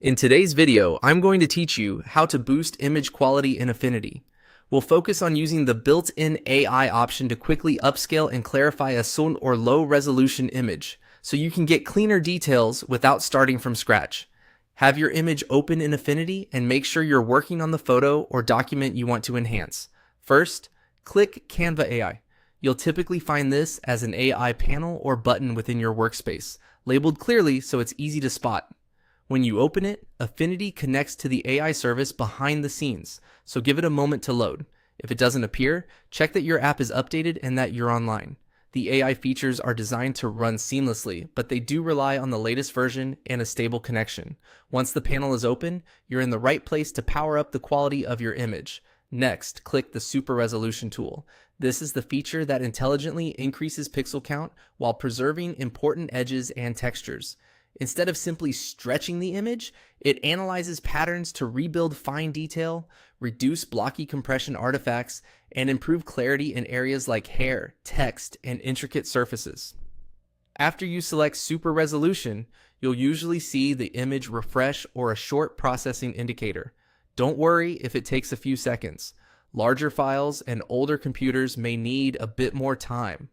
In today's video, I'm going to teach you how to boost image quality in Affinity. We'll focus on using the built-in AI option to quickly upscale and clarify a soon or low-resolution image, so you can get cleaner details without starting from scratch. Have your image open in Affinity and make sure you're working on the photo or document you want to enhance. First, click Canva AI. You'll typically find this as an AI panel or button within your workspace, labeled clearly so it's easy to spot. When you open it, Affinity connects to the AI service behind the scenes, so give it a moment to load. If it doesn't appear, check that your app is updated and that you're online. The AI features are designed to run seamlessly, but they do rely on the latest version and a stable connection. Once the panel is open, you're in the right place to power up the quality of your image. Next, click the Super Resolution tool. This is the feature that intelligently increases pixel count while preserving important edges and textures. Instead of simply stretching the image, it analyzes patterns to rebuild fine detail, reduce blocky compression artifacts, and improve clarity in areas like hair, text, and intricate surfaces. After you select Super Resolution, you'll usually see the image refresh or a short processing indicator. Don't worry if it takes a few seconds. Larger files and older computers may need a bit more time.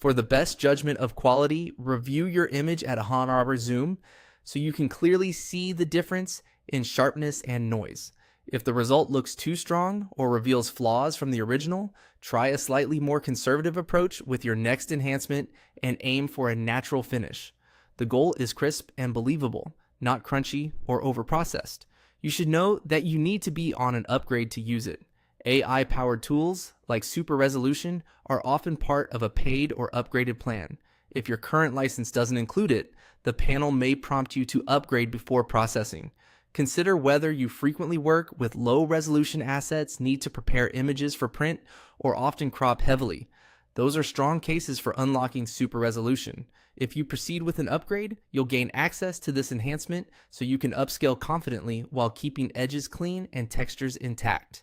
For the best judgment of quality, review your image at a hover zoom so you can clearly see the difference in sharpness and noise. If the result looks too strong or reveals flaws from the original, try a slightly more conservative approach with your next enhancement and aim for a natural finish. The goal is crisp and believable, not crunchy or overprocessed. You should know that you need to be on an upgrade to use it. AI-powered tools like Super Resolution are often part of a paid or upgraded plan. If your current license doesn't include it, the panel may prompt you to upgrade before processing. Consider whether you frequently work with low-resolution assets, need to prepare images for print, or often crop heavily. Those are strong cases for unlocking Super Resolution. If you proceed with an upgrade, you'll gain access to this enhancement so you can upscale confidently while keeping edges clean and textures intact.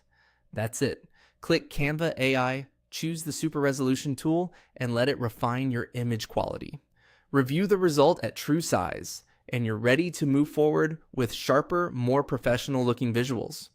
That's it. Click Canva AI, choose the Super Resolution tool, and let it refine your image quality. Review the result at true size, and you're ready to move forward with sharper, more professional looking visuals.